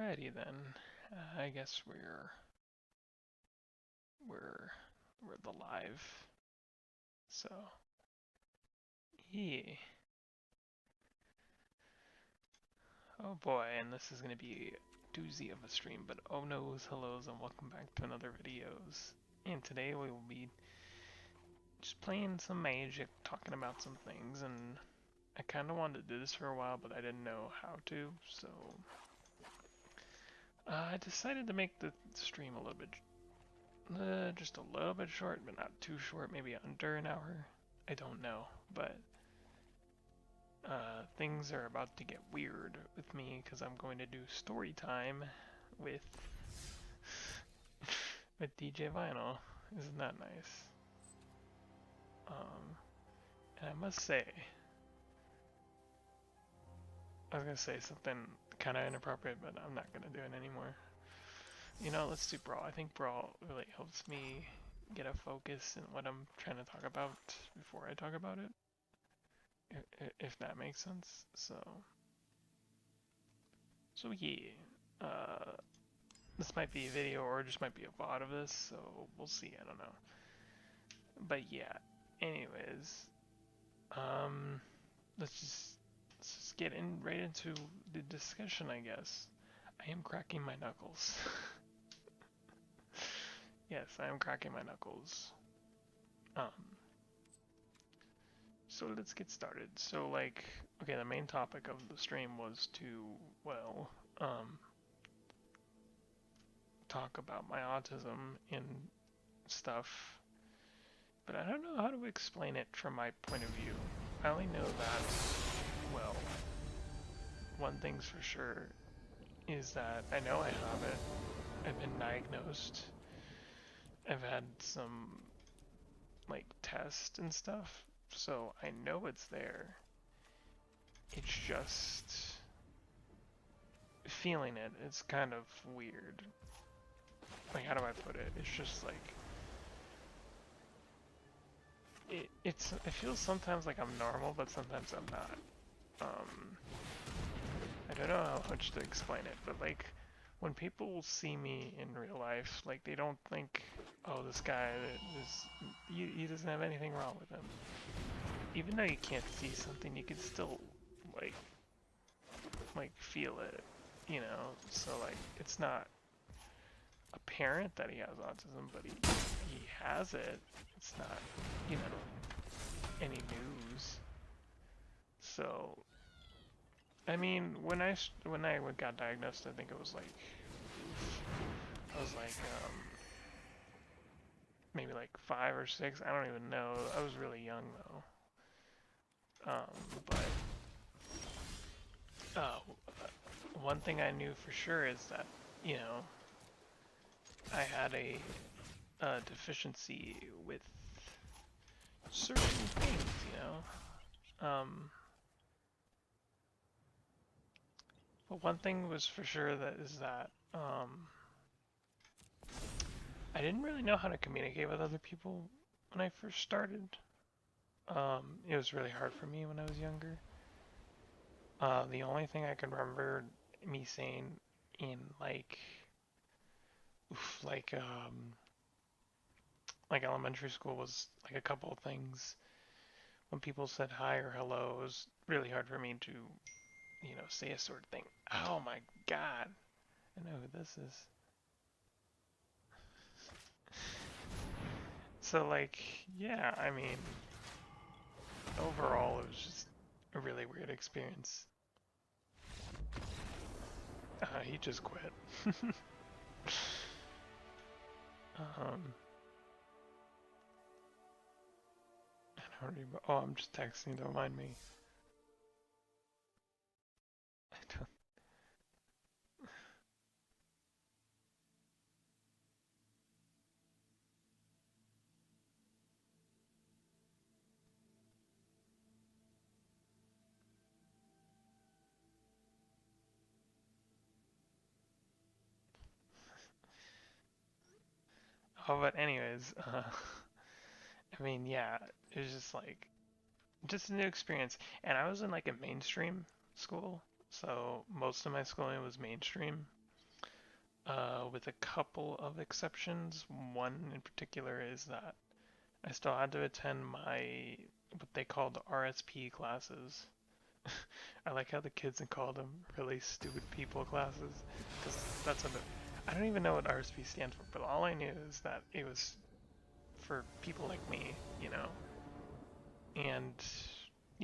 Alrighty then. I guess we're the live. So yeah. Oh boy, and this is gonna be a doozy of a stream, but oh no's, hellos, and welcome back to another videos. And today we will be just playing some Magic, talking about some things, and I kinda wanted to do this for a while, but I didn't know how to, so I decided to make the stream a little bit just a little bit short, but not too short, maybe under an hour. I don't know, but things are about to get weird with me because I'm going to do story time with DJ Vinyl. Isn't that nice? And I must say, I was gonna say something kind of inappropriate, but I'm not gonna do it anymore. You know, let's do Brawl. I think Brawl really helps me get a focus in what I'm trying to talk about before I talk about it, if that makes sense. So yeah, this might be a video or just might be a VOD of this, so we'll see. I don't know. But yeah, anyways, um, let's just get right into the discussion, I guess. I am cracking my knuckles. Yes, I am cracking my knuckles. So let's get started. So like, okay, the main topic of the stream was to, well, talk about my autism and stuff, but I don't know how to explain it from my point of view. I only know that, well, one thing's for sure is that I know I have it. I've been diagnosed. I've had some, like, tests and stuff, so I know it's there. It's just feeling it. It's kind of weird. Like, how do I put it? It's just like it feels sometimes like I'm normal, but sometimes I'm not. I don't know how much to explain it, but like when people see me in real life, like they don't think, oh, this guy he doesn't have anything wrong with him. Even though you can't see something, you can still like feel it, you know. So like it's not apparent that he has autism, but he has it. It's not, you know, any news. So, I mean, when I got diagnosed, I think it was like maybe like 5 or 6. I don't even know. I was really young though. But one thing I knew for sure is that, you know, I had a deficiency with certain things, you know. But one thing was for sure that I didn't really know how to communicate with other people when I first started. It was really hard for me when I was younger. The only thing I can remember me saying in like elementary school was like a couple of things. When people said hi or hello, it was really hard for me to, you know, say a sort of thing. Oh my god, I know who this is. So like, yeah, I mean, overall it was just a really weird experience. He just quit. Oh, I'm just texting, don't mind me. I don't. Oh, but anyways, I mean, yeah, it was just like, just a new experience. And I was in like a mainstream school, so most of my schooling was mainstream. with a couple of exceptions. One in particular is that I still had to attend my what they called RSP classes. I like how the kids called them really stupid people classes, because that's what I don't even know what RSP stands for, but all I knew is that it was for people like me, you know. And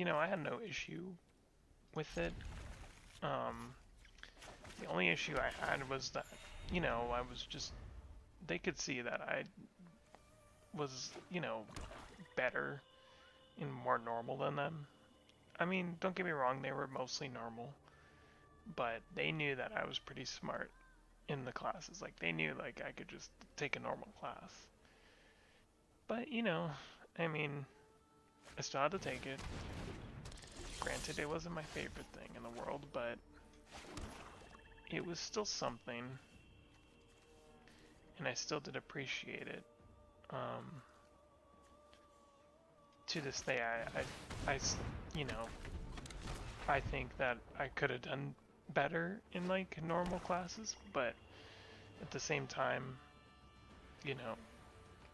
I had no issue with it. The only issue I had was that, I was just, they could see that I was, better and more normal than them. I mean, don't get me wrong, they were mostly normal, but they knew that I was pretty smart in the classes. Like, they knew, like, I could just take a normal class. But, I mean, I still had to take it. Granted, it wasn't my favorite thing in the world, but it was still something, and I still did appreciate it. To this day, I think that I could have done better in like normal classes, but at the same time,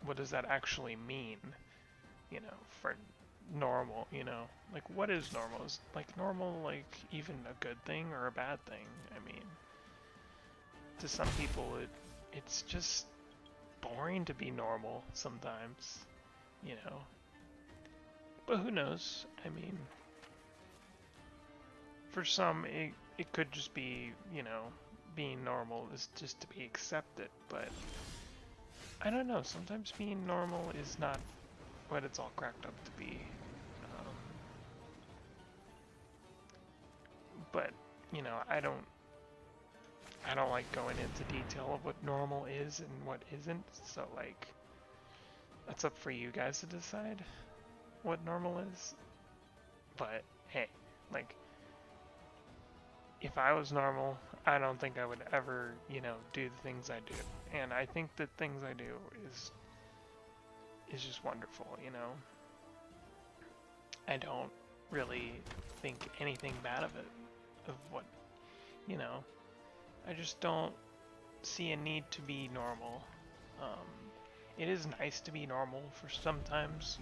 what does that actually mean? For normal, like what is normal? Is like normal like even a good thing or a bad thing? I mean, to some people it's just boring to be normal sometimes, But who knows? I mean, for some it could just be, being normal is just to be accepted, but I don't know, sometimes being normal is not what it's all cracked up to be. But I don't like going into detail of what normal is and what isn't. So like, that's up for you guys to decide what normal is. But hey, like, if I was normal, I don't think I would ever, do the things I do. And I think the things I do is just wonderful, I don't really think anything bad of it, of what, I just don't see a need to be normal. It is nice to be normal for sometimes,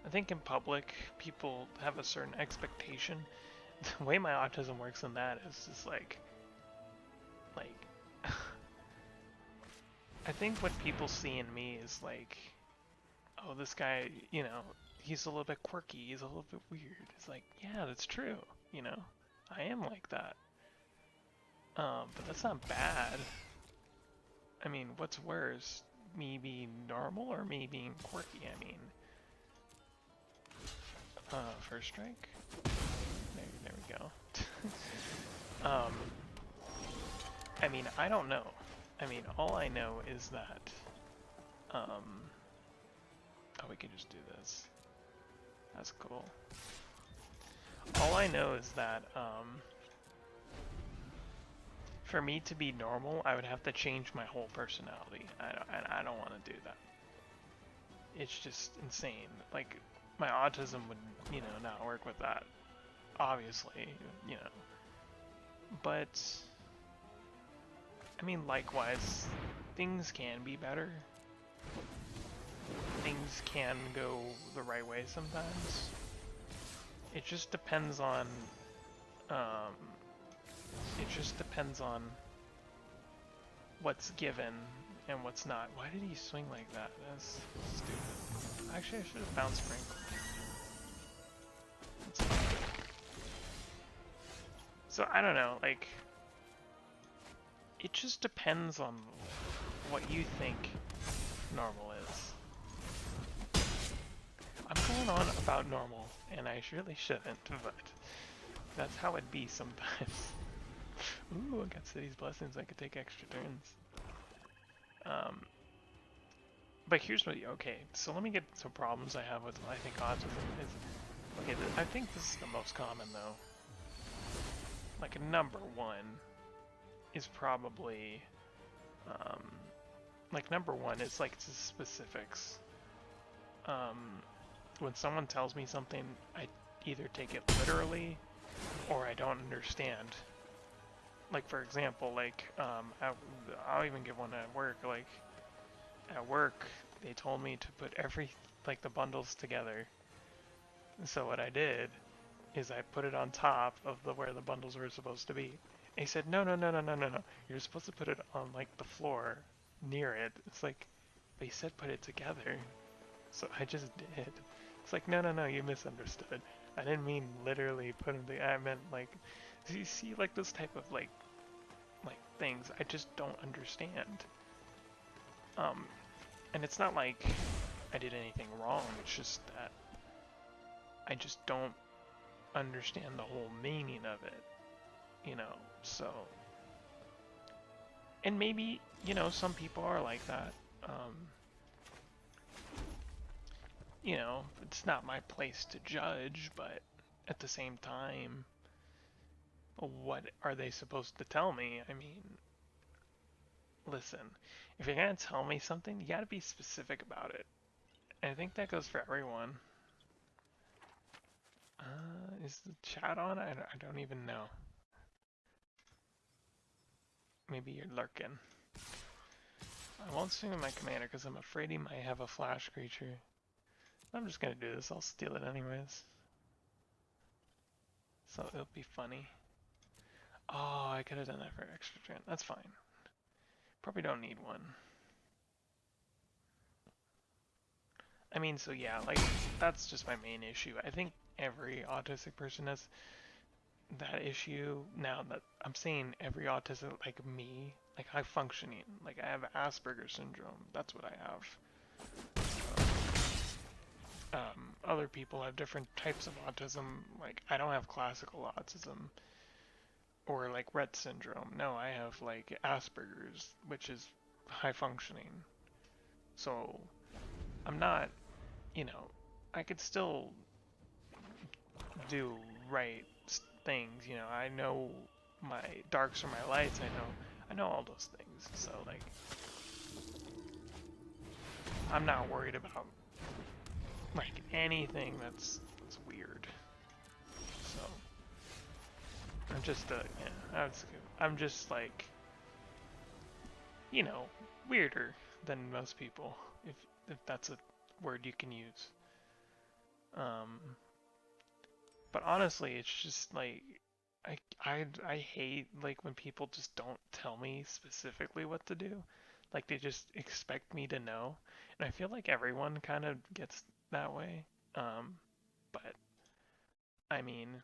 I think in public, people have a certain expectation. The way my autism works in that is just like, I think what people see in me is like, oh, this guy, he's a little bit quirky, he's a little bit weird. It's like, yeah, that's true, I am like that. But that's not bad. I mean, what's worse, me being normal or me being quirky? I mean, first strike. There we go. I mean, I don't know. I mean, all I know is that, oh, we can just do this. That's cool. All I know is that, for me to be normal, I would have to change my whole personality. I don't want to do that. It's just insane. Like, my autism would, not work with that. Obviously, But, I mean, likewise, things can be better. Things can go the right way sometimes. It just depends on, what's given and what's not. Why did he swing like that? That's stupid. Actually, I should have bounced Sprinkle. So I don't know, like, it just depends on what you think normal is. I'm going on about normal, and I really shouldn't, but that's how it be sometimes. Ooh, I got City's Blessings, I could take extra turns. But here's what, okay, so let me get some problems I have with, I think, autism is, okay, I think this is the most common, though. Like, number one is probably, like, number one is, like, the specifics. When someone tells me something, I either take it literally, or I don't understand. like for example, like I'll even give one at work. Like at work, they told me to put like the bundles together. So what I did is I put it on top of where the bundles were supposed to be. And he said, no, no, no, no, no, no, no. You're supposed to put it on like the floor near it. It's like, but he said put it together. So I just did. It's like, no, no, no, you misunderstood. I didn't mean literally put them together. I meant like, you see like this type of like things I just don't understand. And it's not like I did anything wrong. It's just that I just don't understand the whole meaning of it, you know, so, and maybe, you know, some people are like that, you know, it's not my place to judge, but at the same time, what are they supposed to tell me? I mean, listen, if you're gonna tell me something, you gotta be specific about it, and I think that goes for everyone. Is the chat on? I don't even know. Maybe you're lurking. I won't swing with my commander because I'm afraid he might have a flash creature. I'm just gonna do this, I'll steal it anyways. So it'll be funny. Oh, I could have done that for extra turn. That's fine. Probably don't need one. I mean, so yeah, like, that's just my main issue. I think every autistic person has that issue. Now that I'm saying every autistic, like me, like high functioning, like I have Asperger's syndrome. That's what I have. Other people have different types of autism. Like I don't have classical autism or like Rett syndrome. No, I have like Asperger's, which is high functioning. So I'm not, you know, I could still do right things. You know, I know my darks are my lights. I know all those things. So like, I'm not worried about like anything that's weird. So I'm just yeah, I'm just like, you know, weirder than most people, if that's a word you can use. But honestly, it's just like I hate like when people just don't tell me specifically what to do. Like they just expect me to know. And I feel like everyone kind of gets that way. But I mean,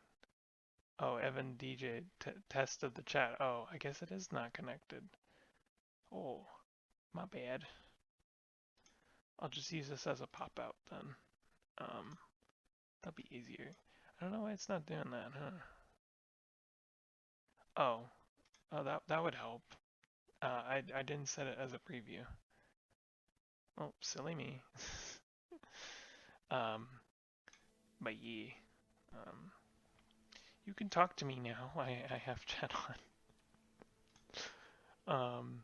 oh, Evan DJ test of the chat. Oh, I guess it is not connected. Oh, my bad. I'll just use this as a pop out then. That'll be easier. I don't know why it's not doing that, huh? Oh, that would help. I didn't set it as a preview. Oh, silly me. But yeah. You can talk to me now. I have chat on.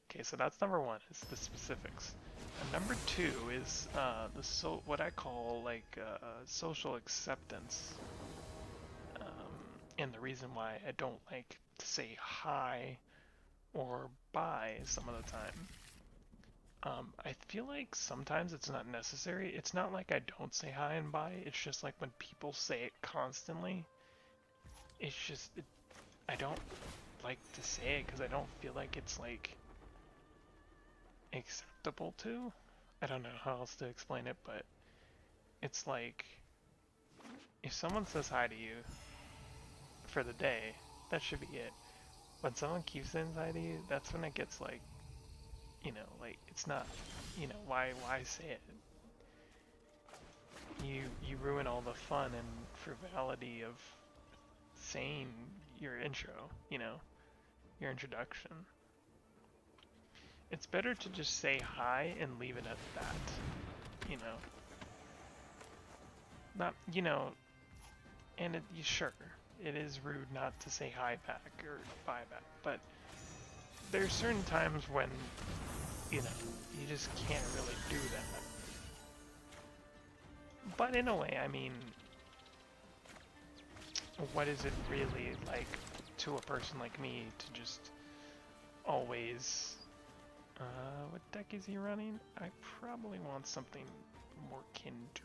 Okay, so that's number one, is the specifics. And number two is what I call like social acceptance. And the reason why I don't like to say hi or bye some of the time. I feel like sometimes it's not necessary. It's not like I don't say hi and bye. It's just like when people say it constantly, it's just, I don't like to say it because I don't feel like it's like acceptable to. I don't know how else to explain it, but it's like if someone says hi to you for the day, that should be it. When someone keeps saying hi to you, that's when it gets like, you know, like it's not, you know, why say it? You ruin all the fun and frivolity of saying your intro, you know, your introduction. It's better to just say hi and leave it at that, you know. Not, you know, and sure, it is rude not to say hi back or bye back, but there's certain times when, you know, you just can't really do that. But in a way, I mean, what is it really like to a person like me to just always... what deck is he running? I probably want something more kin to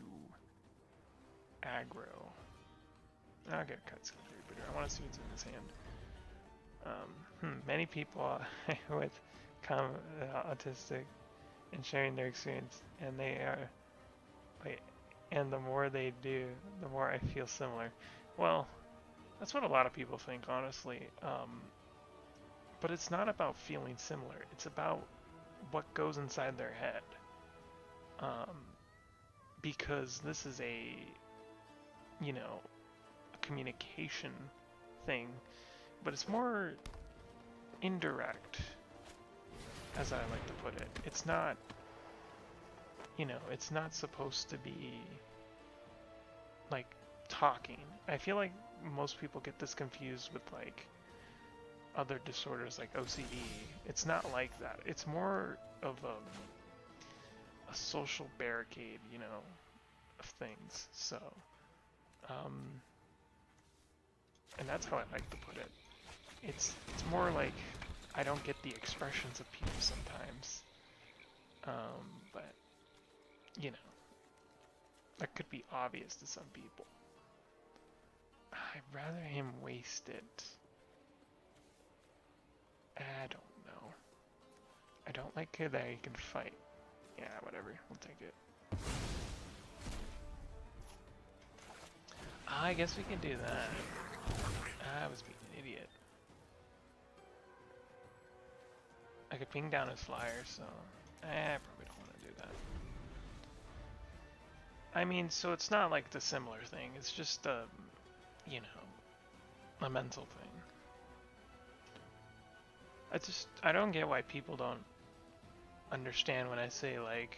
aggro. I'll get a cutscene but I want to see what's in his hand. Many people with autistic and sharing their experience, and they are, and the more they do, the more I feel similar. Well, that's what a lot of people think, honestly. But it's not about feeling similar. It's about what goes inside their head. Because this is a, you know, a communication thing, but it's more indirect, as I like to put it. It's not, you know, it's not supposed to be like talking. I feel like most people get this confused with like other disorders like OCD. It's not like that. It's more of a social barricade, you know, of things. So, and that's how I like to put it. It's more like I don't get the expressions of people sometimes. But, you know, that could be obvious to some people. I'd rather him waste it. I don't know. I don't like that he can fight. Yeah, whatever. We'll take it. I guess we can do that. I was being an idiot. I could ping down his flyer, so I probably don't want to do that. I mean, so it's not like the similar thing. It's just a, you know, a mental thing. I don't get why people don't understand when I say like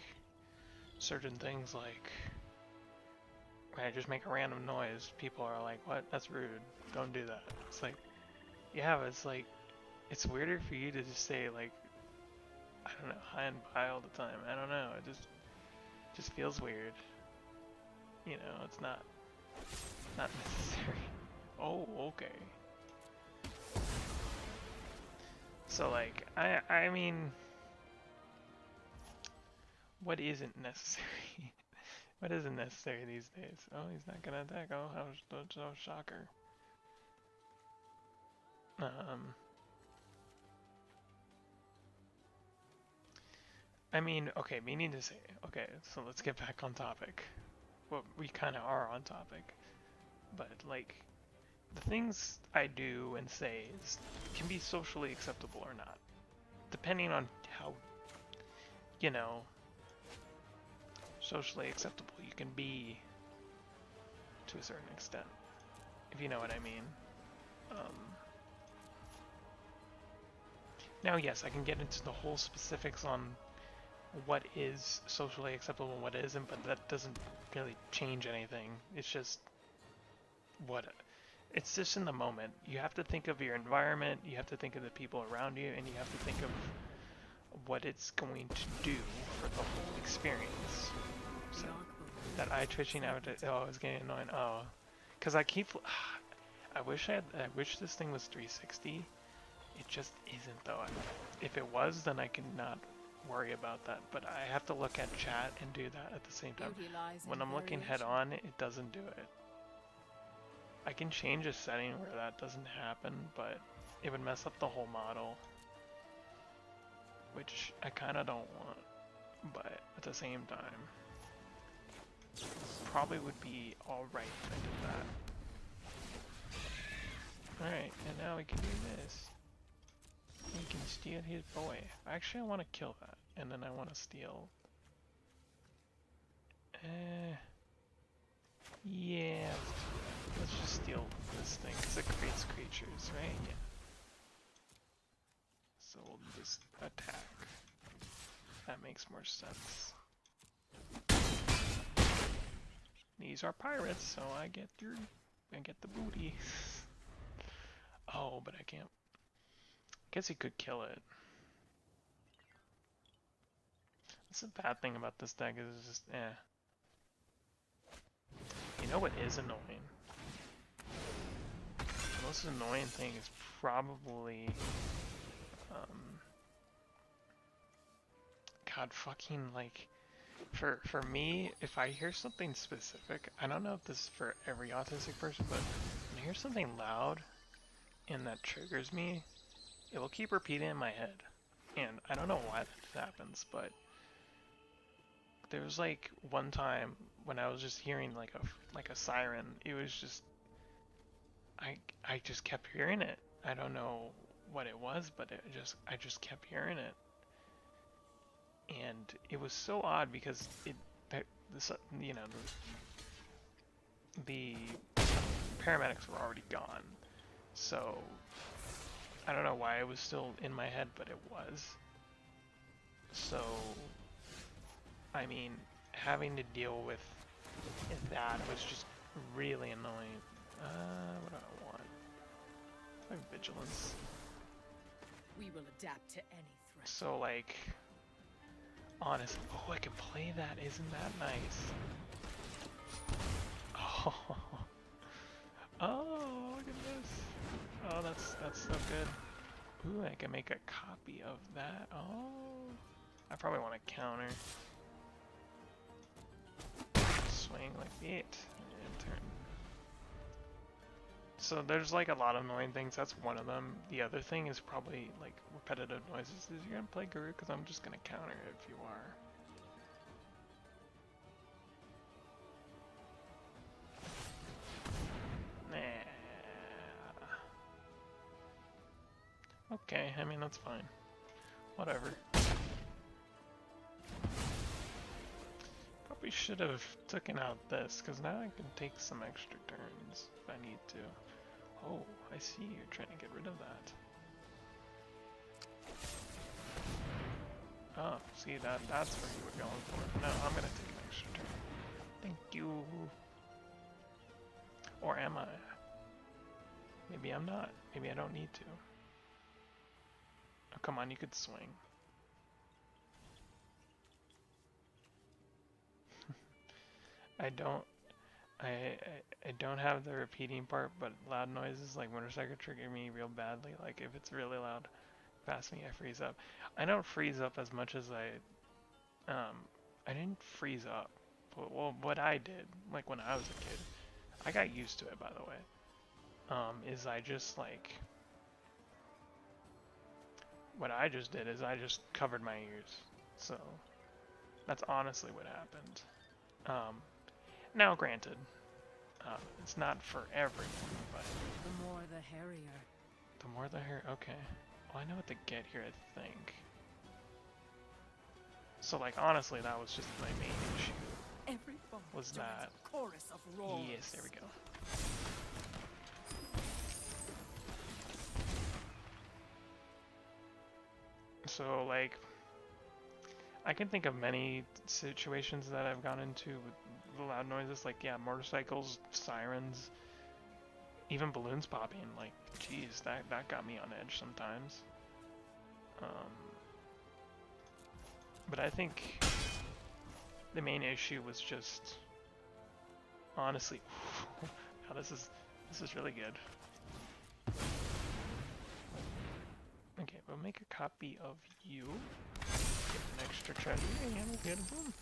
certain things like when I just make a random noise, people are like, what? That's rude. Don't do that. It's like, yeah, but it's like, it's weirder for you to just say like, I don't know, hi and bye all the time. I don't know. It just feels weird. You know, it's not necessary. Oh, okay. So like, I mean, what isn't necessary? What isn't necessary these days? Oh, he's not gonna attack. Oh, how shocker. I mean, okay, meaning to say, okay, so let's get back on topic. Well, we kind of are on topic, but like, the things I do and say can be socially acceptable or not, depending on how, you know, socially acceptable you can be to a certain extent, if you know what I mean. Now, yes, I can get into the whole specifics on what is socially acceptable and what isn't, but that doesn't really change anything. It's just it's just in the moment. You have to think of your environment, you have to think of the people around you, and you have to think of what it's going to do for the whole experience. So, that eye twitching out, oh, it's getting annoying. Oh, because I keep, I wish this thing was 360. It just isn't though. If it was, then I could not worry about that, but I have to look at chat and do that at the same time. When I'm looking head on, it doesn't do it. I can change a setting where that doesn't happen, but it would mess up the whole model, which I kind of don't want, but at the same time, probably would be alright if I did that. Alright, and now we can do this. We can steal his boy. Actually, I want to kill that, and then I want to steal. Yeah, let's just steal this thing because it creates creatures, right? Yeah. So we'll just attack. That makes more sense. These are pirates, so I get the booty. Oh, but I can't. I guess he could kill it. That's the bad thing about this deck, is it's just, You know what is annoying? most annoying thing is probably, God, fucking, like, for me, if I hear something specific, I don't know if this is for every autistic person, but when I hear something loud and that triggers me, it will keep repeating in my head. And I don't know why that happens, but there was like one time when I was just hearing like a siren. It was just I just kept hearing it. I don't know what it was, but I just kept hearing it. And it was so odd because you know, the paramedics were already gone. So I don't know why it was still in my head, but it was. So I mean, having to deal with that was just really annoying. What do I want? My vigilance. We will adapt to any threat. So like, honestly, oh, I can play that. Isn't that nice? Oh, oh, look at this. Oh, that's so good. Ooh, I can make a copy of that. Oh, I probably want to counter. Swing like that and turn. So there's like a lot of annoying things. That's one of them. The other thing is probably like repetitive noises. Is you're gonna play Guru? Because I'm just gonna counter it if you are. Nah. Okay, I mean that's fine. Whatever. Probably should have taken out this, because now I can take some extra turns if I need to. Oh, I see, you're trying to get rid of that. Oh, see, that's where you were going for. No, I'm gonna take an extra turn. Thank you. Or am I? Maybe I'm not. Maybe I don't need to. Oh, come on, you could swing. I don't have the repeating part, but loud noises like motorcycle trigger me real badly. Like if it's really loud past me, I freeze up. I don't freeze up as much as I didn't freeze up. But, well, what I did, like when I was a kid, I got used to it, by the way. Is I just like, what I just did is I just covered my ears. So that's honestly what happened. Now granted, it's not for everyone, but The more the hairier. the more the hair. Okay. Well, I know what to get here, I think. So, like, honestly, that was just my main issue. Every bone Was joins that? a chorus of roars. Yes, there we go. So, like, I can think of many situations that I've gone into with the loud noises, like, yeah, motorcycles, sirens, even balloons popping. Like, geez, that got me on edge sometimes. But I think the main issue was just, honestly, now this is really good. Okay, we'll make a copy of you. Get an extra treasure. Yeah, we'll get a boom.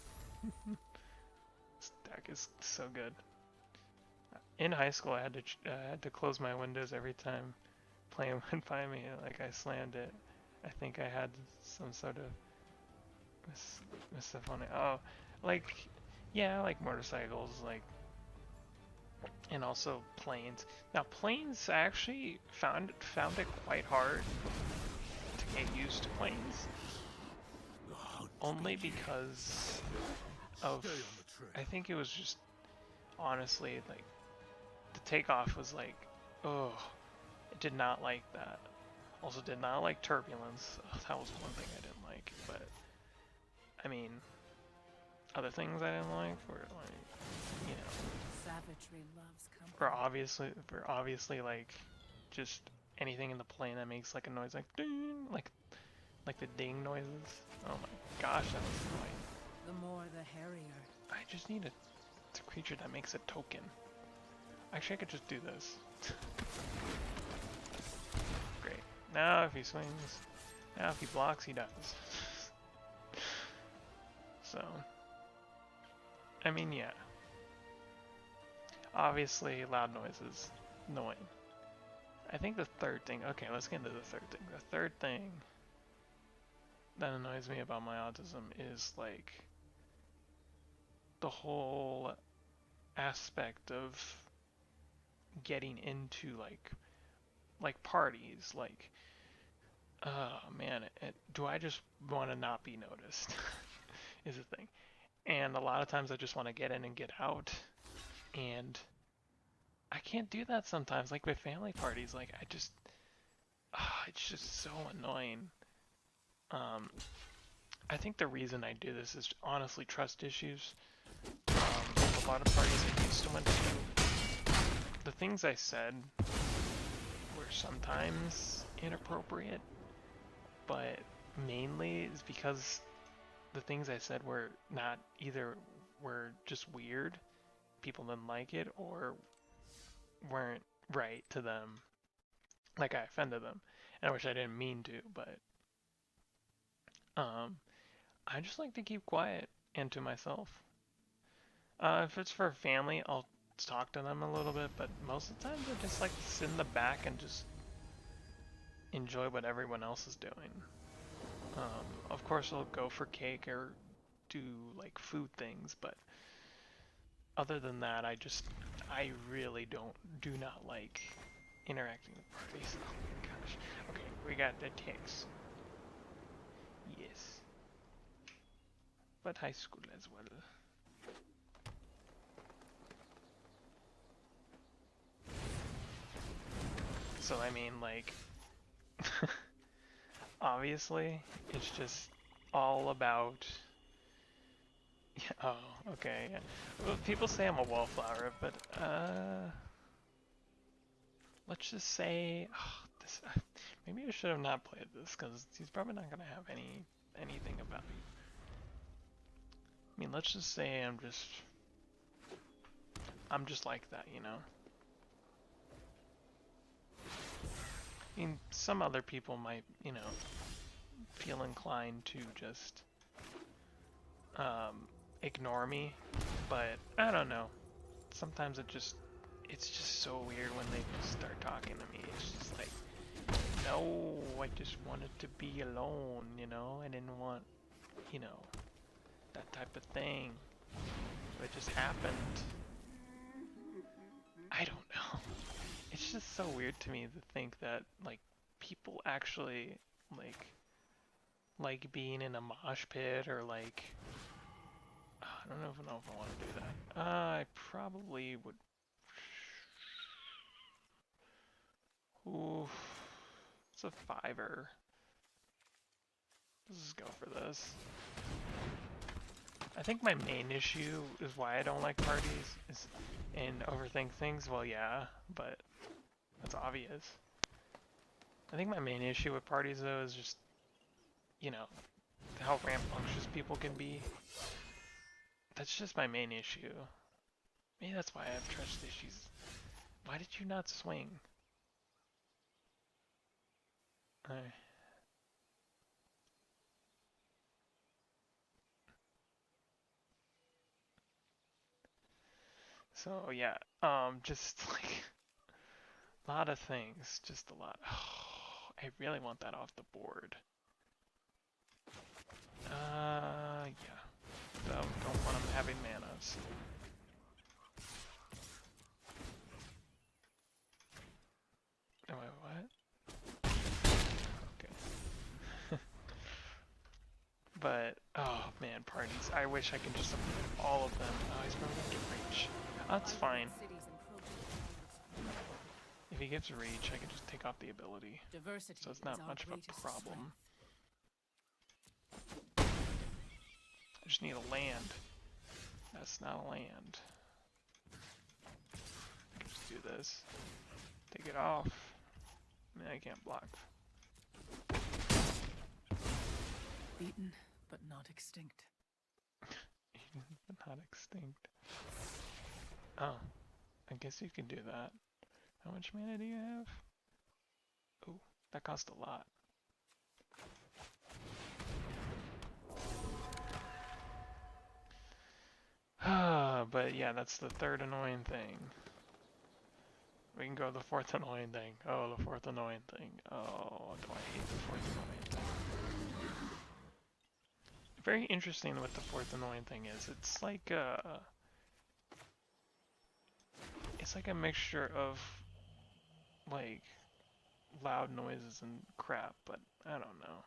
This deck is so good. In high school, I had to close my windows every time playing went by me. Like I slammed it. I think I had some sort of stuff on it. Oh, like, yeah, like motorcycles, like, and also planes. Now planes, I actually found it quite hard to get used to planes, only because of, I think it was just, honestly, like, the takeoff was like, oh, I did not like that. Also did not like turbulence. Oh, that was one thing I didn't like, but I mean, other things I didn't like were like, you know, Savagery loves company. or obviously like just anything in the plane that makes like a noise like ding, like the ding noises. Oh my gosh, that was annoying. The more the hairier. I just need a creature that makes a token. Actually, I could just do this. Great. Now if he swings, now if he blocks, he dies. So, I mean, yeah. Obviously, loud noises, annoying. I think the third thing, okay, let's get into the third thing. The third thing that annoys me about my autism is like the whole aspect of getting into like parties, like, oh man, do I just want to not be noticed is the thing. And a lot of times I just want to get in and get out, and I can't do that sometimes, like with family parties, like it's just so annoying. I think the reason I do this is honestly trust issues. A lot of parties I used to went to, the things I said were sometimes inappropriate, but mainly is because the things I said were not either were just weird, people didn't like it, or weren't right to them. Like I offended them, and I wish I didn't mean to, but I just like to keep quiet and to myself. If it's for family, I'll talk to them a little bit, but most of the time I just like to sit in the back and just enjoy what everyone else is doing. Of course I'll go for cake or do like food things, but other than that, I really do not like interacting with parties. Oh my gosh. Okay, we got the ticks. Yes. But high school as well. So I mean, like, obviously, it's just all about. Oh, okay. Yeah. Well, people say I'm a wallflower, but let's just say this. Maybe I should have not played this because he's probably not gonna have anything about me. I mean, let's just say I'm just like that, you know. I mean, some other people might, you know, feel inclined to just ignore me, but I don't know. Sometimes it's just so weird when they just start talking to me. It's just like, no, I just wanted to be alone, you know? I didn't want, you know, that type of thing. It just happened. I don't know. It's just so weird to me to think that, like, people actually, like being in a mosh pit or, like, I don't know if I want to do that. I probably would. Ooh, it's a 5-er. Let's just go for this. I think my main issue is why I don't like parties is and overthink things. Well, yeah, but that's obvious. I think my main issue with parties though is just, you know, how rambunctious people can be. That's just my main issue. Maybe that's why I have trust issues. Why did you not swing? Alright. So yeah, just like a lot of things, just a lot. Oh, I really want that off the board. Yeah. Don't want him having manas. Oh, wait, what? Okay. But, oh man, parties. I wish I could just avoid all of them. Oh, he's probably gonna get reach. That's fine. If he gets reach, I can just take off the ability. So it's not much of a problem. I just need a land. That's not a land. I can just do this. Take it off. I mean, I can't block. Beaten, but not extinct. Eaten, but not extinct. Oh, I guess you can do that. How much mana do you have? Oh, that cost a lot. But yeah, that's the third annoying thing. We can go to the fourth annoying thing. Oh, the fourth annoying thing. Oh, do I hate the fourth annoying thing. Very interesting what the fourth annoying thing is. It's like a mixture of like loud noises and crap, but I don't know.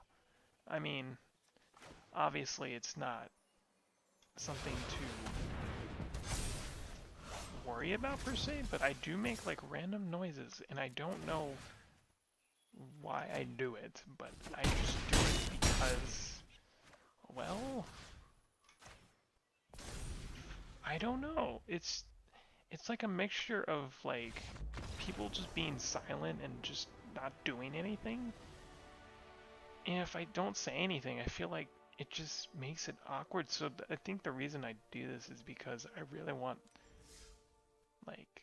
I mean, obviously it's not something to worry about per se, but I do make like random noises and I don't know why I do it, but I just do it because, well, I don't know. It's like a mixture of like people just being silent and just not doing anything. And if I don't say anything, I feel like it just makes it awkward. So I think the reason I do this is because I really want, like,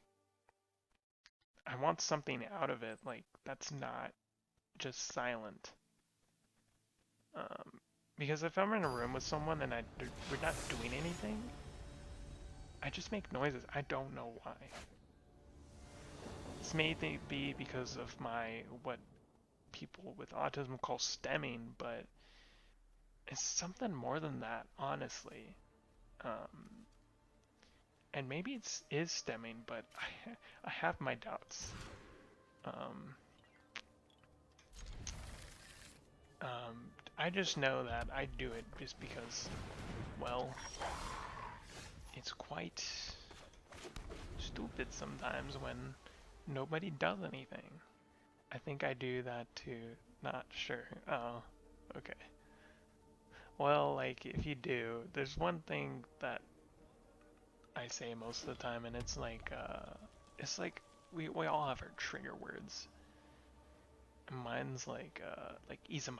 I want something out of it, like, that's not just silent. Because if I'm in a room with someone and we're not doing anything, I just make noises. I don't know why. This may be because of what people with autism call stemming, but it's something more than that, honestly. And maybe it is stemming, but I have my doubts. I just know that I do it just because, well, it's quite stupid sometimes when nobody does anything. I think I do that too. Not sure. Oh, okay. Well, like, if you do, there's one thing that I say most of the time, and it's like we all have our trigger words. And mine's like Izuma.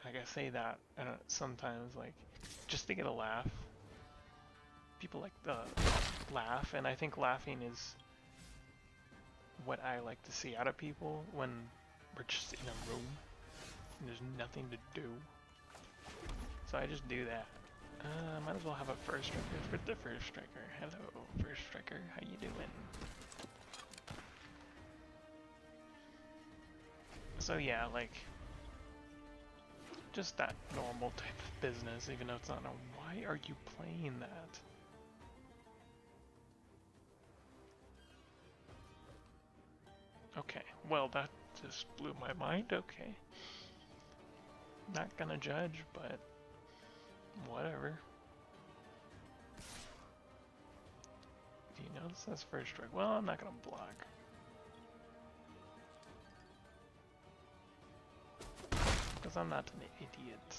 Like I say that sometimes, like, just to get a laugh. People like the laugh, and I think laughing is what I like to see out of people when we're just in a room and there's nothing to do. So I just do that. Might as well have a first striker for the first striker. Hello, first striker. How you doing? So yeah, like, just that normal type of business, even though it's not. Why are you playing that? Okay, well, that just blew my mind. Okay. Not gonna judge, but whatever. Do you notice that's first strike? Well, I'm not gonna block. Because I'm not an idiot.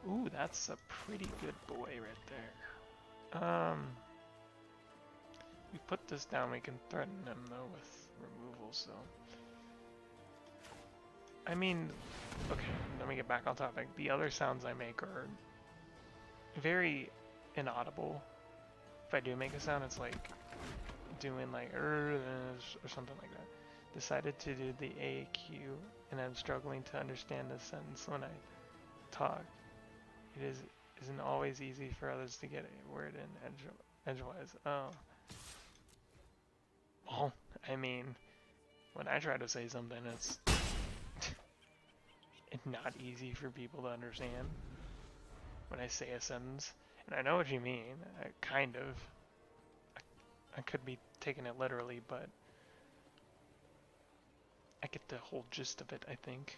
Ooh, that's a pretty good boy right there. We put this down, we can threaten him though with removal, so. I mean, okay, let me get back on topic. The other sounds I make are very inaudible. If I do make a sound, it's like doing like or something like that. Decided to do the AQ, and I'm struggling to understand the sentence when I talk. It isn't always easy for others to get a word in edgewise. Oh. Well, I mean, when I try to say something, it's not easy for people to understand when I say a sentence. And I know what you mean, kind of. I could be taking it literally, but I get the whole gist of it, I think.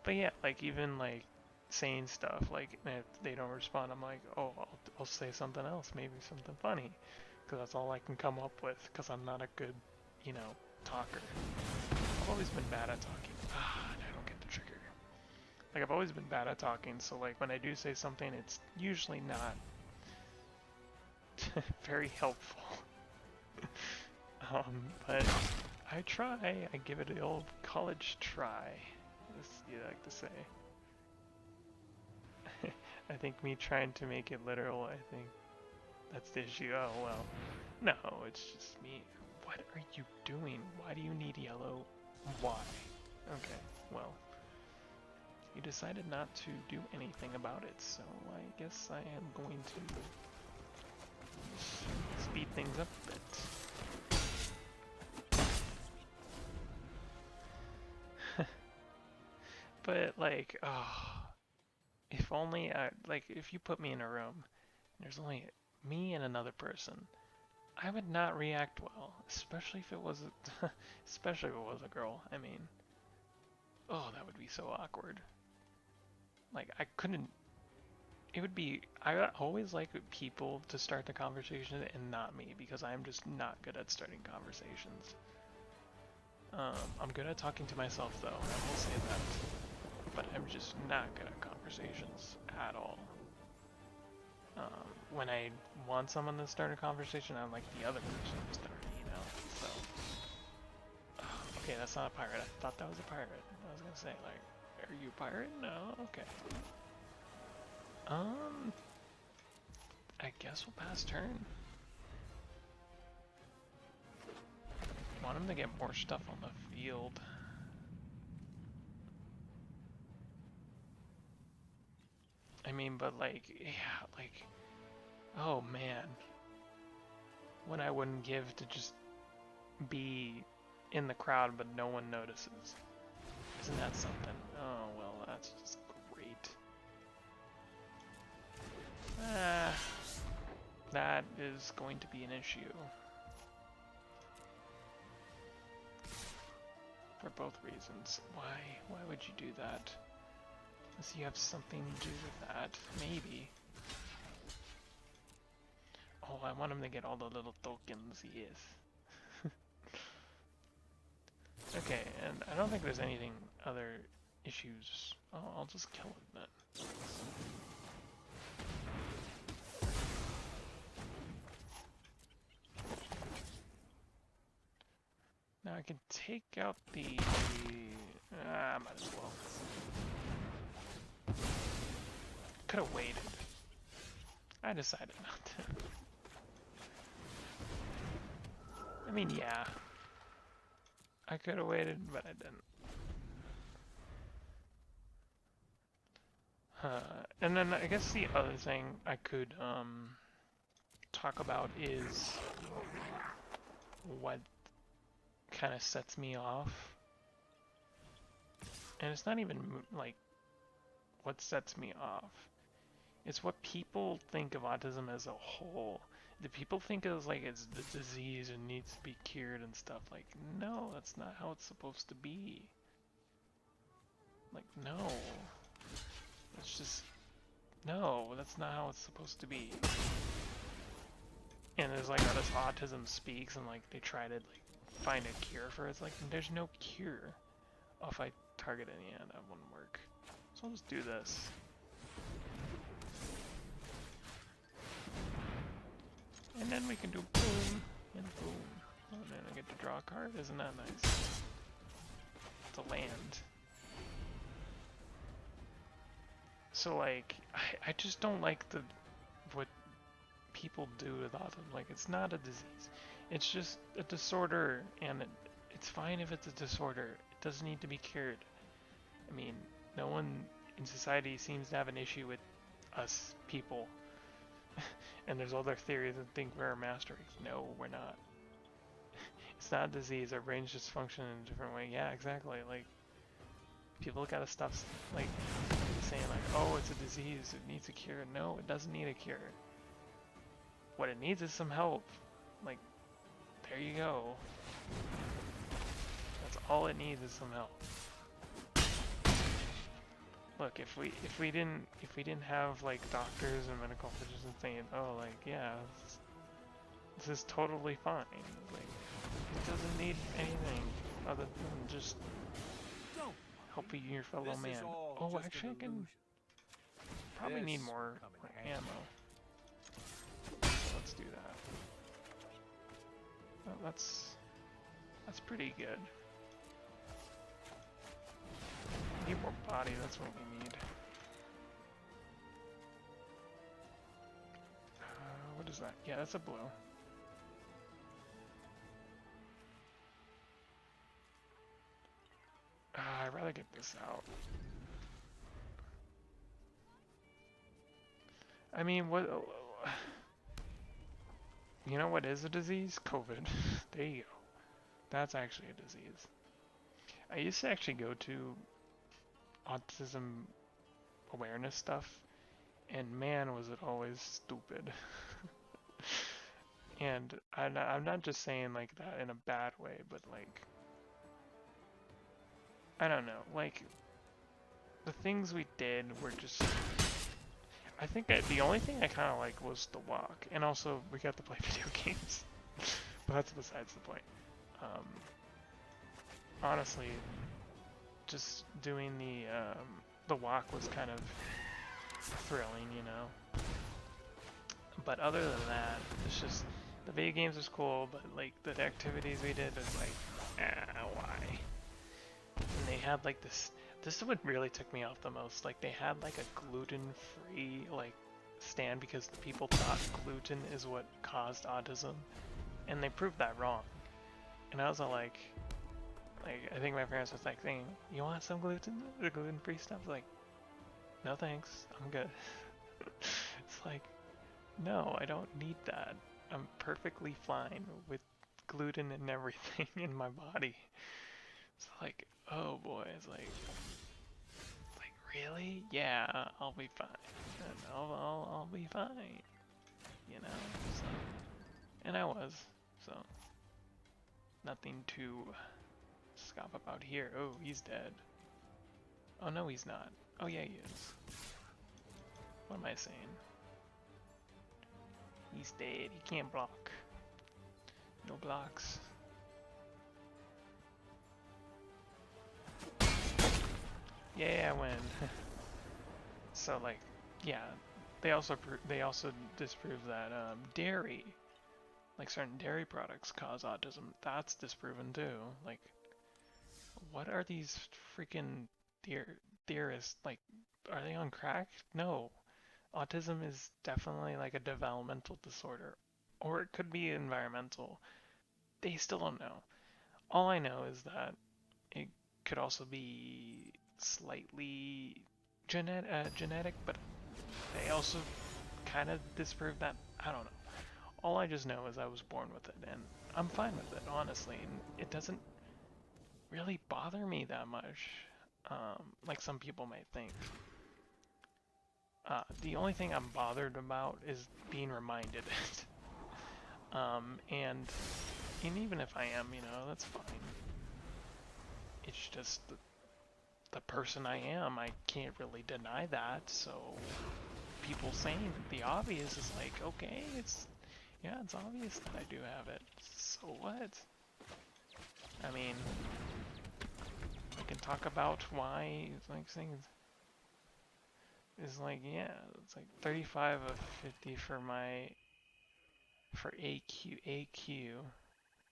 But yeah, like, even like saying stuff, like, if they don't respond, I'm like, oh, I'll say something else, maybe something funny, because that's all I can come up with, because I'm not a good, talker. I've always been bad at talking. And I don't get the trigger. Like, I've always been bad at talking, so like when I do say something, it's usually not very helpful. But I try. I give it the old college try, as you like to say. I think me trying to make it literal, I think That's the issue. Oh, well. No, it's just me. What are you doing? Why do you need yellow? Why? Okay, well. You decided not to do anything about it, so I guess I am going to speed things up a bit. But, like, oh, if only like, if you put me in a room, and there's only me and another person, I would not react well, especially if it was especially if it was a girl. I mean, oh, that would be so awkward. Like, I couldn't, it would be, I always like people to start the conversation and not me, because I'm just not good at starting conversations. I'm good at talking to myself though, I will say that. But I'm just not good at conversations at all. When I want someone to start a conversation, I'm like the other person to start, you know? So, okay, that's not a pirate. I thought that was a pirate. I was gonna say, like, are you a pirate? No? Okay. I guess we'll pass turn. Want him to get more stuff on the field. I mean, but like, yeah, like, oh man. What I wouldn't give to just be in the crowd but no one notices. Isn't that something? Oh, well, that's just great. That is going to be an issue. For both reasons. Why would you do that? Unless you have something to do with that. Maybe. Oh, I want him to get all the little tokens, yes. Okay, and I don't think there's anything other issues. Oh, I'll just kill him then. Now I can take out the... might as well. Could have waited. I decided not to. I mean, yeah. I could have waited, but I didn't. And then I guess the other thing I could talk about is what kind of sets me off. And it's not even like what sets me off. It's what people think of autism as a whole. Do people think of like it's the disease and needs to be cured and stuff? Like, no, that's not how it's supposed to be. Like, no. It's just, no, that's not how it's supposed to be. And there's like this Autism Speaks and like they try to like find a cure for it. It's like, there's no cure. Oh, if I target any, yeah, that wouldn't work. So I'll just do this. And then we can do boom and boom. Oh, and then I get to draw a card. Isn't that nice? It's a land. So like, I just don't like what people do with autism. Like, it's not a disease. It's just a disorder, and it's fine if it's a disorder. It doesn't need to be cured. I mean, no one in society seems to have an issue with us people. And there's other theories that think we're a master race. No, we're not. It's not a disease. Our brains just function in a different way. Yeah, exactly. Like, people gotta stop, like, saying like, oh, it's a disease, it needs a cure. No, it doesn't need a cure. What it needs is some help. Like, there you go. That's all it needs is some help. Look, if we didn't have like doctors and medical physicians saying, oh, like, yeah, this is totally fine. Like, it doesn't need anything other than just helping your fellow man. Oh, actually, I can probably need more ammo. So let's do that. Well, that's pretty good. Need more body, that's what we need. What is that? Yeah, that's a blue. I'd rather get this out. I mean, what? You know what is a disease? COVID. There you go. That's actually a disease. I used to actually go to autism awareness stuff, and man, was it always stupid. And I'm not just saying like that in a bad way, but like, I don't know, like, the things we did were just, I think the only thing I kind of like was the walk, and also we got to play video games, but that's besides the point. Honestly, just doing the walk was kind of thrilling, you know. But other than that, it's just the video games was cool, but like the activities we did was like, why? And they had like this. This is what really took me off the most. Like they had like a gluten-free like stand because the people thought gluten is what caused autism, and they proved that wrong. And I was all like I think my parents was like saying, "You want some gluten? The gluten-free stuff?" Like, no thanks, I'm good. It's like, no, I don't need that. I'm perfectly fine with gluten and everything in my body. It's like, oh boy, it's like really? Yeah, I'll be fine. And I'll be fine. You know. So, and I was. So, nothing to scoff about here. Oh, he's dead. Oh no, he's not. Oh yeah, he is. What am I saying? He's dead. He can't block. No blocks. Yeah, I win. So like, yeah, they also disprove that dairy, like certain dairy products, cause autism. That's disproven too. Like, what are these freaking theorists like? Are they on crack? No, autism is definitely like a developmental disorder, or it could be environmental. They still don't know. All I know is that it could also be slightly genetic, but they also kind of disprove that. I don't know. All I just know is I was born with it, and I'm fine with it, honestly. And it doesn't really bother me that much, like some people might think. The only thing I'm bothered about is being reminded it. And even if I am, you know, that's fine. It's just the person I am. I can't really deny that. So people saying the obvious is like, okay, it's obvious that I do have it. So what? I mean, we can talk about why, like, things is like, yeah, it's like 35 of 50 for AQ.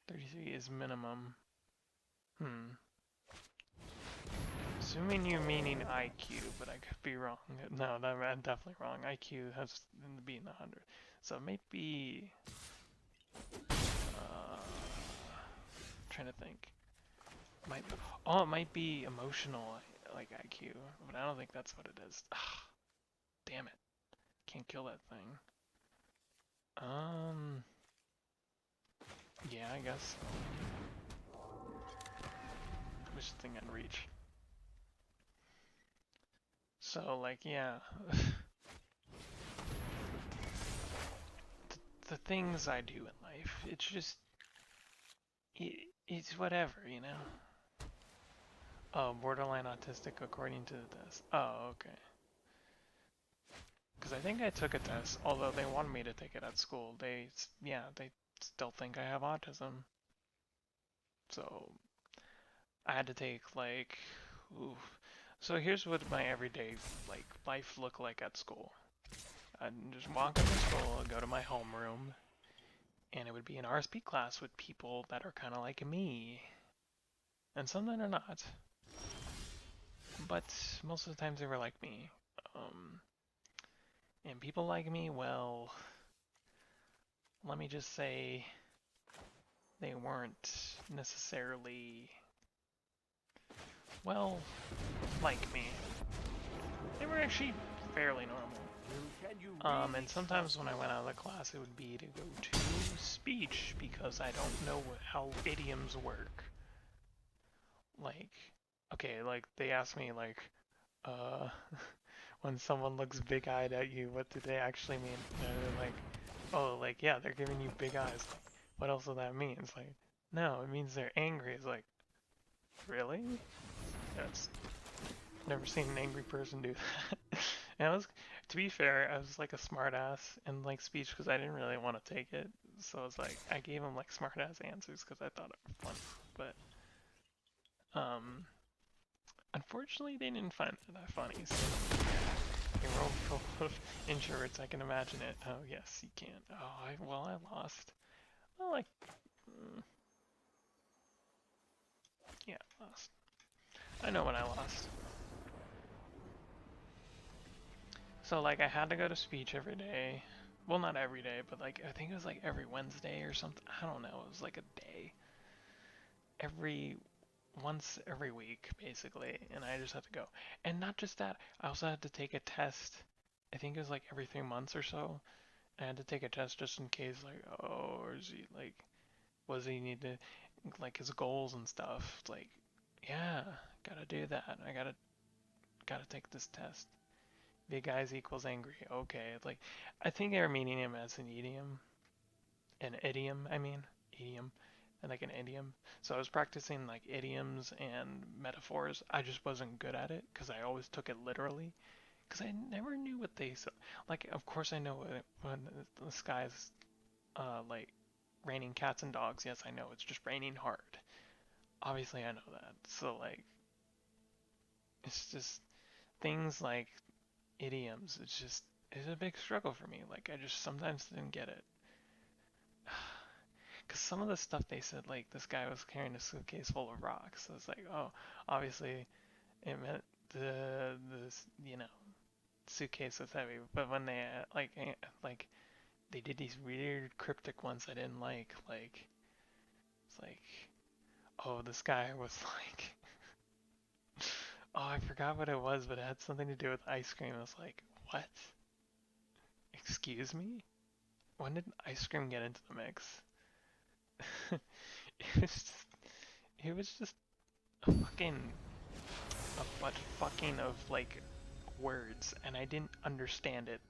33 is minimum. Assuming you're meaning IQ, but I could be wrong. No, I'm definitely wrong. IQ has to be in the 100. So it might be... trying to think. It might be emotional, like IQ, but I don't think that's what it is. Ugh, damn it. Can't kill that thing. Yeah, I guess so. Wish the thing I'd reach. So, like, yeah. the things I do in life, it's just... It's whatever, you know? Oh, borderline autistic according to the test. Oh, okay. Because I think I took a test, although they wanted me to take it at school. They still think I have autism. So, I had to take, like, oof. So here's what my everyday, like, life looked like at school. I'd just walk into school, I'd go to my homeroom, and it would be an RSP class with people that are kind of like me. And some that are not. But most of the times they were like me. And people like me, well, let me just say, they weren't necessarily, well, like me. They were actually fairly normal. And sometimes when I went out of the class, it would be to go to speech because I don't know how idioms work. Like, okay, like they ask me like, when someone looks big-eyed at you, what do they actually mean? And they're like, oh, like yeah, they're giving you big eyes. Like, what else does that mean? It's like, no, it means they're angry. It's like, really? That's never seen an angry person do that. And I was, to be fair, I was like a smart ass in like speech because I didn't really want to take it. So I was like, I gave them like smart ass answers because I thought it was funny. But unfortunately, they didn't find that funny. So a room full of introverts, I can imagine it. Oh yes, you can. Oh, I lost. Well, like, yeah, I lost. I know when I lost. So like I had to go to speech every day. Well, not every day, but like I think it was like every Wednesday or something. I don't know. It was like a day. Once every week basically, and I just had to go. And not just that, I also had to take a test. I think it was like every 3 months or so. I had to take a test just in case, like, oh, or is he like, was he need to, like his goals and stuff. It's like, yeah, gotta do that. Gotta take this test. Big eyes equals angry. Okay, it's like, I think they were meaning him as an idiom. I mean, idiom, and like an idiom. So I was practicing like idioms and metaphors. I just wasn't good at it because I always took it literally. Because I never knew what they said. Like, of course I know when the sky's like raining cats and dogs. Yes, I know it's just raining hard. Obviously, I know that. So like, it's just things like idioms. It's a big struggle for me. Like, I just sometimes didn't get it. Because some of the stuff they said, like this guy was carrying a suitcase full of rocks. So it's like, oh, obviously it meant the suitcase was heavy. But when they like they did these weird cryptic ones I didn't like. Like it's like, oh, this guy was like, oh, I forgot what it was, but it had something to do with ice cream. I was like, what? Excuse me? When did ice cream get into the mix? it was just, it was just a butt fucking of like words, and I didn't understand it.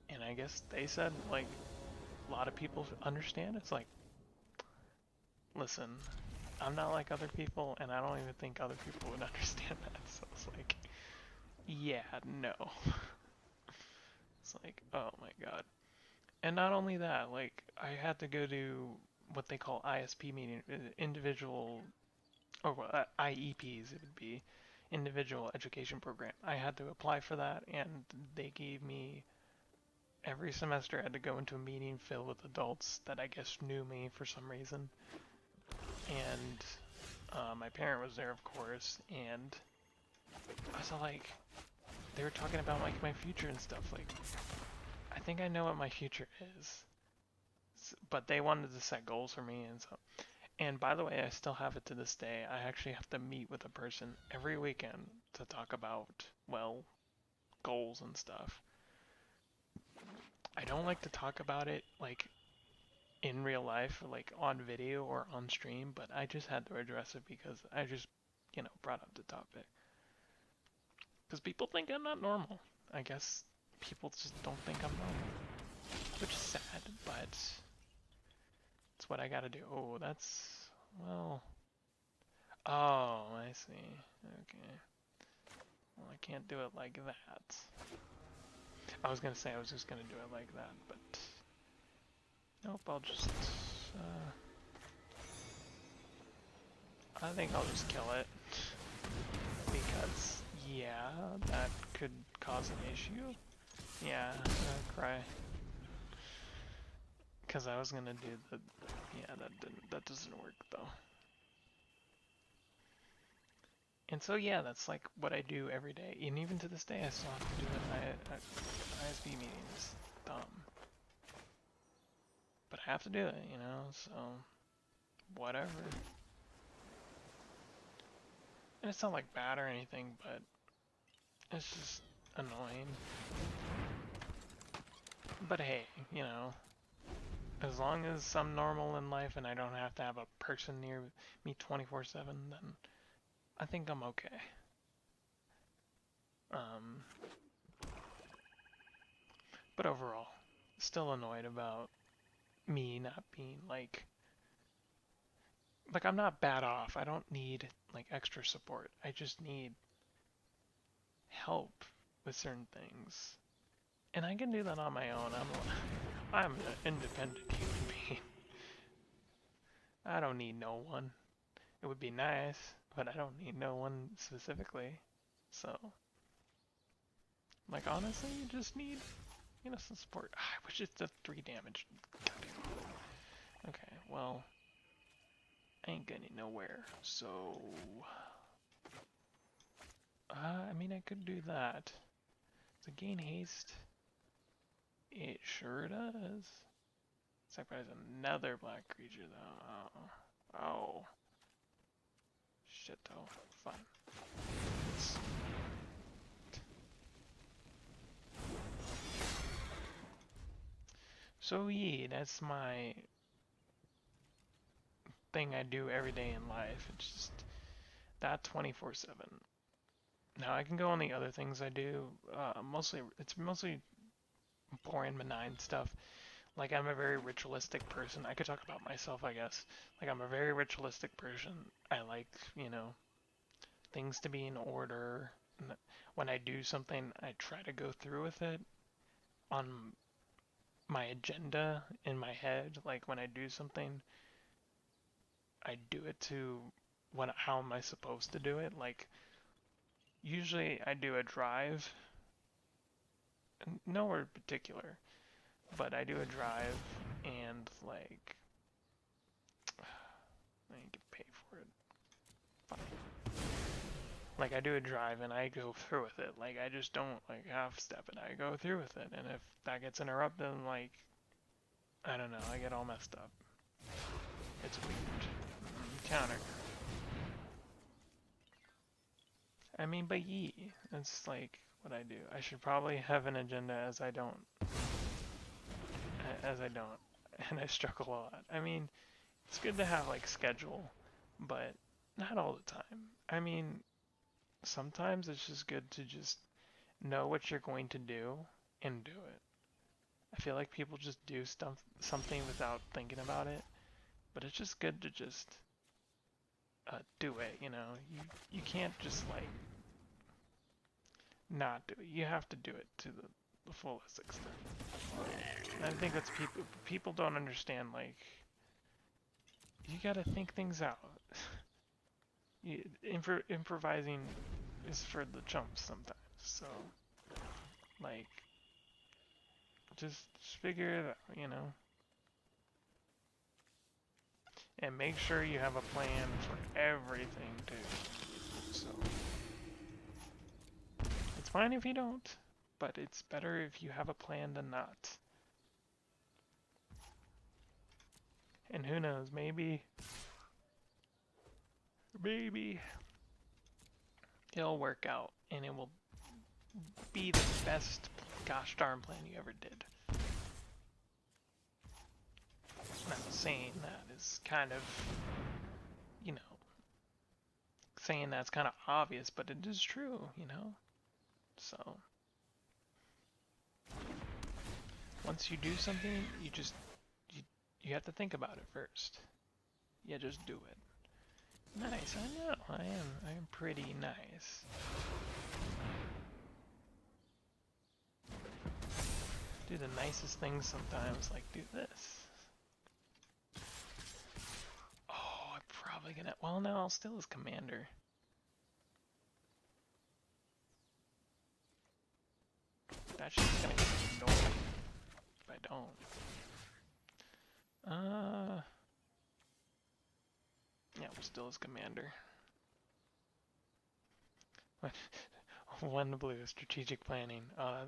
And I guess they said like a lot of people understand. It's like, listen, I'm not like other people, and I don't even think other people would understand that. So it's like, yeah, no. It's like, oh my god. And not only that, like I had to go to what they call ISP meeting, individual, or IEPs it would be, individual education program. I had to apply for that, and they gave me every semester I had to go into a meeting filled with adults that I guess knew me for some reason. And my parent was there, of course, and I was like, they were talking about like my future and stuff. Like, I think I know what my future is, but they wanted to set goals for me, and so. And by the way, I still have it to this day. I actually have to meet with a person every weekend to talk about, well, goals and stuff. I don't like to talk about it like in real life, or like on video or on stream, but I just had to address it because I just, brought up the topic. Because people think I'm not normal. I guess people just don't think I'm normal. Which is sad, but it's what I gotta do. Oh, that's, well, oh, I see. Okay. Well, I can't do it like that. I was gonna say I was just gonna do it like that, but nope, I'll just, I think I'll just kill it. Because, yeah, that could cause an issue. Yeah, I'll cry. Because I was gonna do the, yeah, that doesn't work though. And so yeah, that's like what I do every day, and even to this day I still have to do it at ISB meetings. Dumb. but I have to do it, you know, so whatever. And it's not like bad or anything, but it's just annoying. But hey, you know, as long as I'm normal in life and I don't have to have a person near me 24/7, then I think I'm okay. But overall, still annoyed about me not being like I'm not bad off. I don't need like extra support. I just need help with certain things. And I can do that on my own. I'm an independent human being. I don't need no one. It would be nice, but I don't need no one specifically. So, like honestly, you just need, you know, some support. I wish it's a 3 damage. Okay, well, I ain't getting nowhere. So, I mean, I could do that. To gain haste, it sure does. Sacrifice another black creature though. Oh. Shit though. Fine. So yeah, that's my thing I do every day in life. It's just that 24/7. Now I can go on the other things I do. It's mostly boring, benign stuff. Like I'm a very ritualistic person. I could talk about myself, I guess. Like I'm a very ritualistic person. I like, you know, things to be in order. And when I do something, I try to go through with it on my agenda in my head. Like when I do something, I do it to how am I supposed to do it? Like usually I do a drive, nowhere in particular, but I do a drive and like I get paid for it. Fine. Like I do a drive and I go through with it. Like I just don't like half step it. I go through with it. And if that gets interrupted, like I don't know, I get all messed up. It's weird. Counter. I mean, but that's like what I do. I should probably have an agenda as I don't. And I struggle a lot. I mean, it's good to have like schedule, but not all the time. I mean, sometimes it's just good to just know what you're going to do and do it. I feel like people just do something without thinking about it, but it's just good to just do it, you know? You can't just like not do it. You have to do it to the fullest extent. And I think that's people don't understand, like you gotta think things out. Improvising is for the chumps sometimes, so like just figure it out, you know? And make sure you have a plan for everything too. So it's fine if you don't, but it's better if you have a plan than not. And who knows, maybe it'll work out and it will be the best gosh darn plan you ever did. Now saying that is kind of, you know, saying that's kind of obvious, but it is true, you know? So once you do something, you have to think about it first. You just do it. Nice, I know, I am pretty nice. Do the nicest things sometimes, like do this. Oh, I'm probably gonna, well no, I'll steal his commander. That's just gonna get annoying if I don't. Yeah, we'll steal his commander. One blue, strategic planning. Yeah,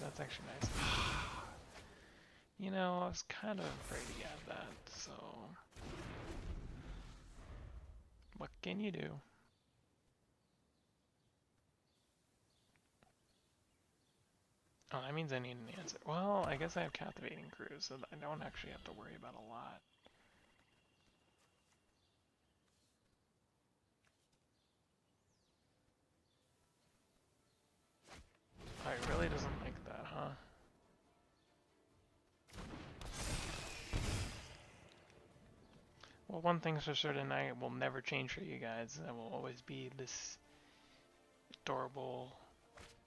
that's actually nice. You know, I was kind of afraid to get that, so... What can you do? Oh, that means I need an answer. Well, I guess I have Captivating Cruise, so I don't actually have to worry about a lot. Oh, he really doesn't like that, huh? Well, one thing's for certain, I will never change for you guys. I will always be this adorable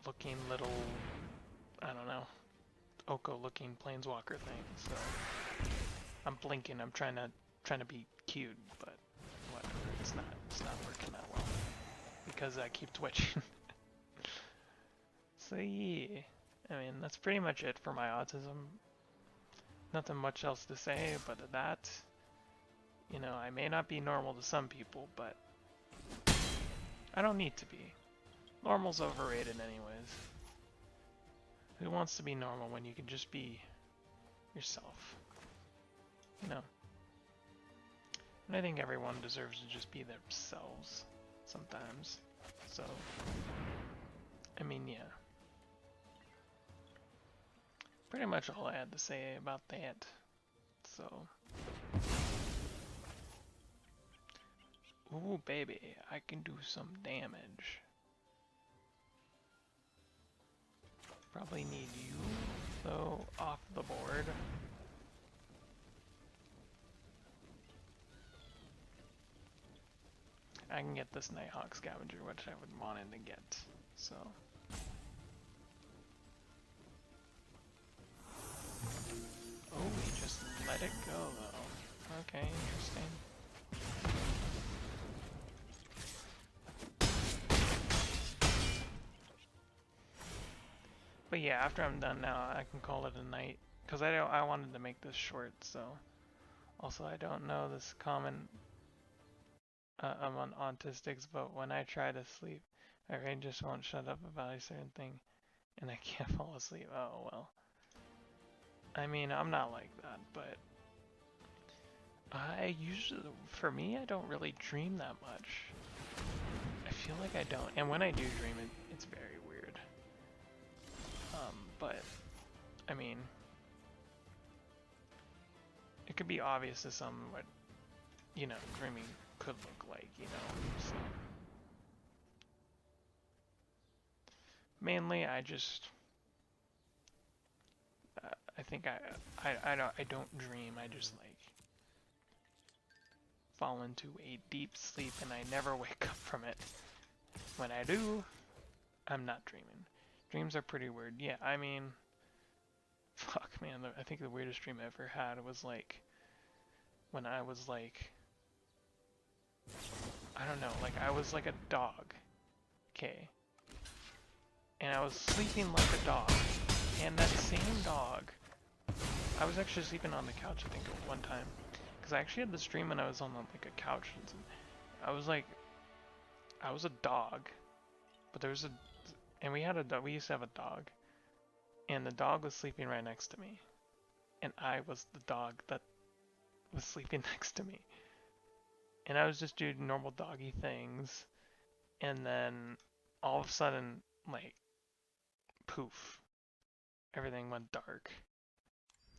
looking little, I don't know, Oko looking planeswalker thing. So I'm blinking, I'm trying to be cute, but whatever. It's not working that well because I keep twitching. So yeah, I mean, that's pretty much it for my autism. Nothing much else to say, but that, you know, I may not be normal to some people, but I don't need to be. Normal's overrated anyways. Who wants to be normal when you can just be yourself? You know? And I think everyone deserves to just be themselves sometimes. So, I mean, yeah. Pretty much all I had to say about that. So. Ooh, baby, I can do some damage. Probably need you, though, off the board. I can get this Nighthawk Scavenger, which I would wanted to get, so. Oh, we just let it go, though. Okay, interesting. But yeah, after I'm done now, I can call it a night. Because I wanted to make this short, so. Also, I don't know this common among autistics, but when I try to sleep, my brain just won't shut up about a certain thing, and I can't fall asleep. Oh, well. I mean, I'm not like that, but I usually, for me, I don't really dream that much. I feel like I don't, and when I do dream, it's very weird. But, I mean, it could be obvious to some what, you know, dreaming could look like, you know, so. Mainly, I just, I think I don't dream, I just, like, fall into a deep sleep and I never wake up from it. When I do, I'm not dreaming. Dreams are pretty weird. Yeah, I mean, fuck, man, I think the weirdest dream I ever had was, like, when I was, like, I don't know, like, I was like a dog, okay? And I was sleeping like a dog, and that same dog, I was actually sleeping on the couch, I think, at one time, because I actually had this dream when I was on, like, a couch, and I was, like, I was a dog, but there was and we used to have a dog, and the dog was sleeping right next to me, and I was the dog that was sleeping next to me. And I was just doing normal doggy things, and then all of a sudden, like, poof, everything went dark.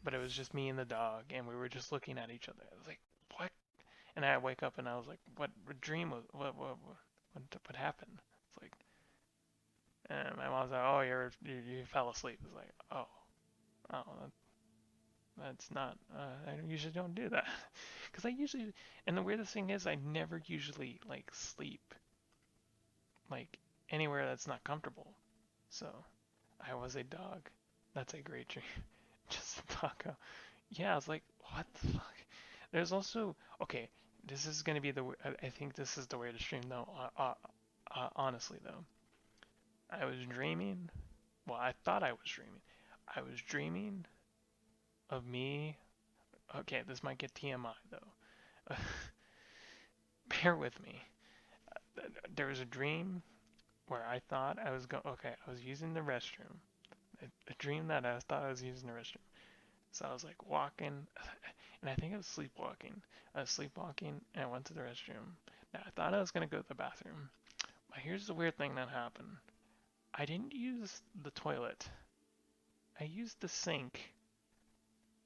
But it was just me and the dog, and we were just looking at each other. I was like, what? And I wake up and I was like, what dream was, what happened? It's like, and my mom's like, oh, you fell asleep. It's like, oh, that's not, I usually don't do that. Because I usually, and the weirdest thing is I never usually, like, sleep, like, anywhere that's not comfortable. So, I was a dog. That's a great dream. Just a taco. Yeah, I was like, what the fuck? There's also, okay, this is gonna be I think this is the weirdest dream though, honestly though. I was dreaming, well, I thought I was dreaming. I was dreaming of me, okay, this might get TMI though. Bear with me. There was a dream where I thought I was using the restroom. A dream that I thought I was using the restroom. So I was like walking, and I think I was sleepwalking. I was sleepwalking, and I went to the restroom. Now I thought I was gonna go to the bathroom, but here's the weird thing that happened. I didn't use the toilet. I used the sink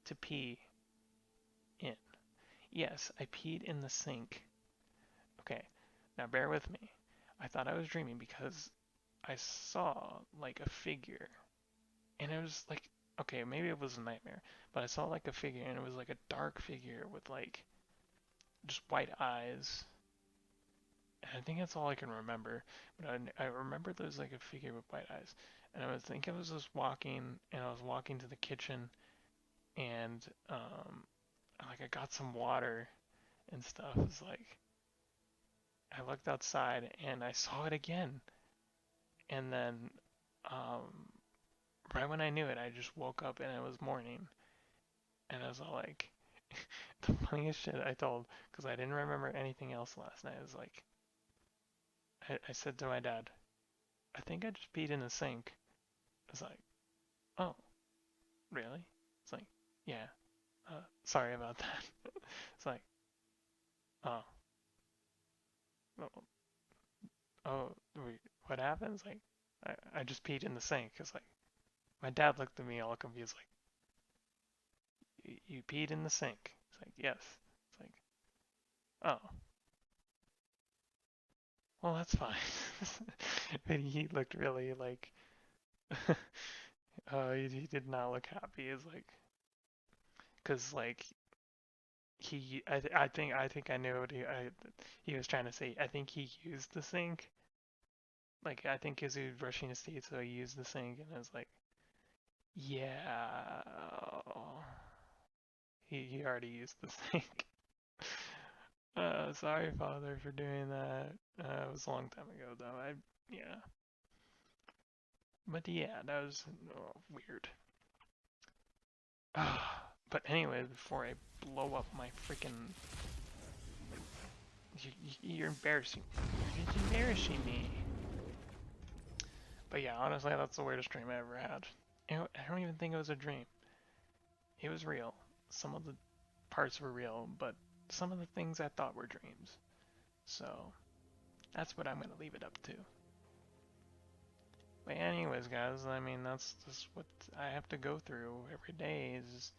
to pee in. Yes, I peed in the sink. Okay, now bear with me. I thought I was dreaming because I saw like a figure, and it was like, okay, maybe it was a nightmare, but I saw like a figure, and it was like a dark figure with like just white eyes. And I think that's all I can remember, but I remember there was like a figure with white eyes, and I was just walking, and I was walking to the kitchen, and like I got some water and stuff. It's like I looked outside and I saw it again, and then um, right when I knew it, I just woke up and it was morning, and I was all like, the funniest shit I told, because I didn't remember anything else last night. I was like, I said to my dad, I think I just peed in the sink. I was like, oh, really? It's like, yeah, sorry about that. It's like, oh, oh, oh, wait, what happened? It's like, I just peed in the sink. It's like, my dad looked at me all confused, like, you peed in the sink? It's like, yes. It's like, oh, well, that's fine. But he looked really like, he did not look happy. It's like, cause like I think I knew what he was trying to say. I think he used the sink. Like I think as he was brushing his teeth, so he used the sink, and I was like, yeah, he already used the sink. Sorry, father, for doing that. It was a long time ago, though. Yeah, but yeah, that was weird. But anyway, before I blow up my freaking, you're embarrassing. You're just embarrassing me. But yeah, honestly, that's the weirdest dream I ever had. I don't even think it was a dream. It was real. Some of the parts were real, but some of the things I thought were dreams. So that's what I'm gonna leave it up to. But anyways, guys, I mean that's just what I have to go through every day. Is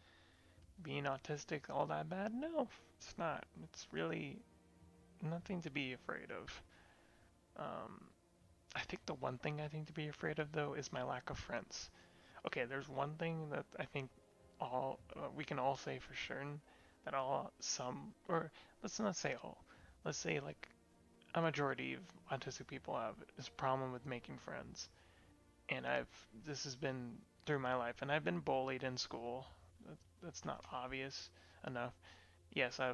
being autistic all that bad? No, it's not. It's really nothing to be afraid of. Um, I think the one thing I think to be afraid of though is my lack of friends. Okay, there's one thing that I think all we can all say for certain that all some or let's not say all. Let's say like a majority of autistic people have is a problem with making friends. And this has been through my life, and I've been bullied in school. That's not obvious enough. Yes, I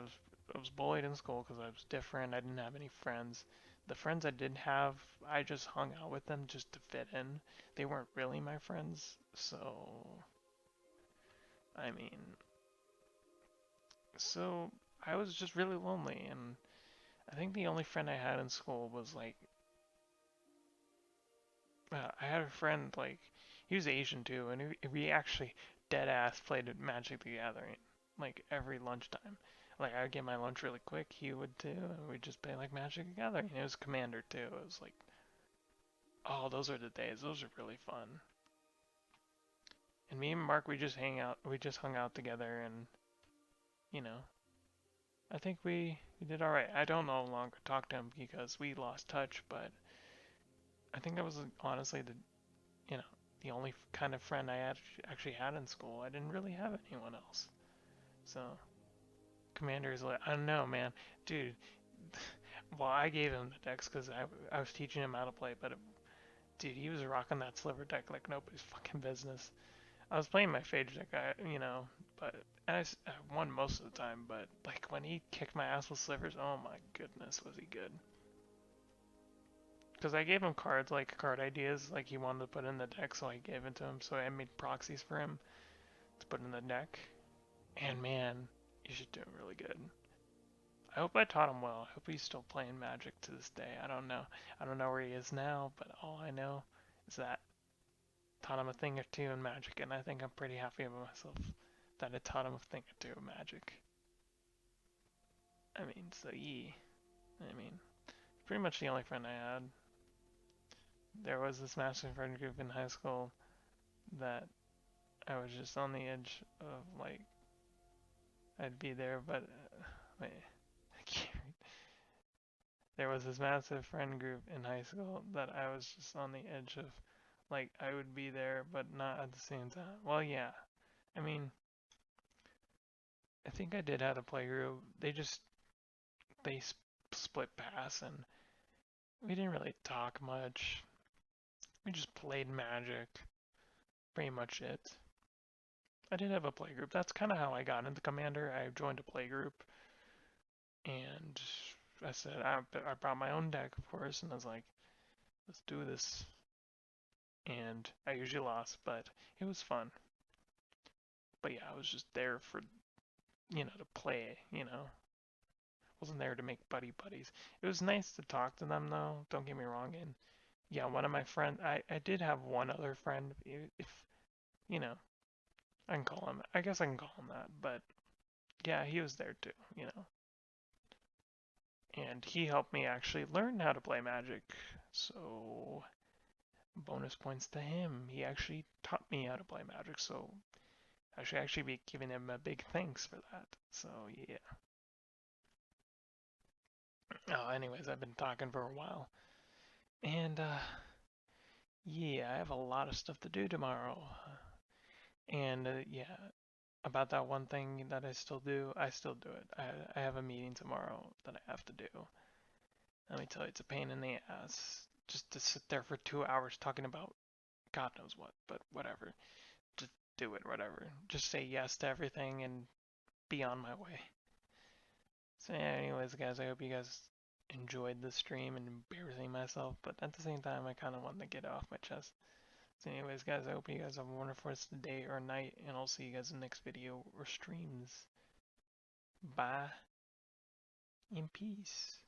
was bullied in school because I was different. I didn't have any friends. The friends I did have, I just hung out with them just to fit in. They weren't really my friends, so I mean, so I was just really lonely, and I think the only friend I had in school was like, I had a friend like, he was Asian too, and we actually dead ass played Magic the Gathering, like every lunchtime. Like I would get my lunch really quick, he would too, and we'd just play like Magic the Gathering. It was Commander too. It was like, oh, those are the days. Those are really fun. And me and Mark, we just hang out. We just hung out together, and you know, I think we did all right. I don't no longer talk to him because we lost touch, but I think that was honestly you know, the only kind of friend I actually had in school. I didn't really have anyone else. So, Commander is like, I don't know, man. Dude, well, I gave him the decks because I was teaching him how to play, but dude, he was rocking that sliver deck like nobody's fucking business. I was playing my Phage deck, but and I won most of the time, but like when he kicked my ass with slivers, oh my goodness, was he good. Because I gave him cards, like card ideas, like he wanted to put in the deck, so I gave it to him. So I made proxies for him to put in the deck. And man, he's just doing really good. I hope I taught him well. I hope he's still playing Magic to this day. I don't know. I don't know where he is now, but all I know is that I taught him a thing or two in Magic, and I think I'm pretty happy with myself that I taught him a thing or two of magic. I mean, so yeah. I mean, pretty much the only friend I had. There was this massive friend group in high school that I was just on the edge of, like, I'd be there, but wait, I can't read. There was this massive friend group in high school that I was just on the edge of, like, I would be there, but not at the same time. Well, yeah. I mean, I think I did have a playgroup. They split paths, and we didn't really talk much. We just played Magic. Pretty much it. I did have a playgroup. That's kind of how I got into Commander. I joined a playgroup, and I said, I brought my own deck, of course, and I was like, let's do this. And I usually lost, but it was fun. But yeah, I was just there for, to play, Wasn't there to make buddies. It was nice to talk to them, though, don't get me wrong. And yeah, one of my friends, I did have one other friend, if, I guess I can call him that, but yeah, he was there too, And he helped me actually learn how to play Magic, so bonus points to him. He actually taught me how to play Magic, so I should actually be giving him a big thanks for that. So yeah. Oh, anyways, I've been talking for a while. And yeah, I have a lot of stuff to do tomorrow. And yeah, about that one thing that I still do it. I have a meeting tomorrow that I have to do. Let me tell you, it's a pain in the ass just to sit there for 2 hours talking about God knows what, but whatever. Just do it, whatever. Just say yes to everything and be on my way. So yeah, anyways, guys, I hope you guys enjoyed the stream and embarrassing myself, but at the same time, I kind of wanted to get it off my chest. So anyways, guys, I hope you guys have a wonderful rest of the day or night, and I'll see you guys in the next video or streams. Bye. In peace.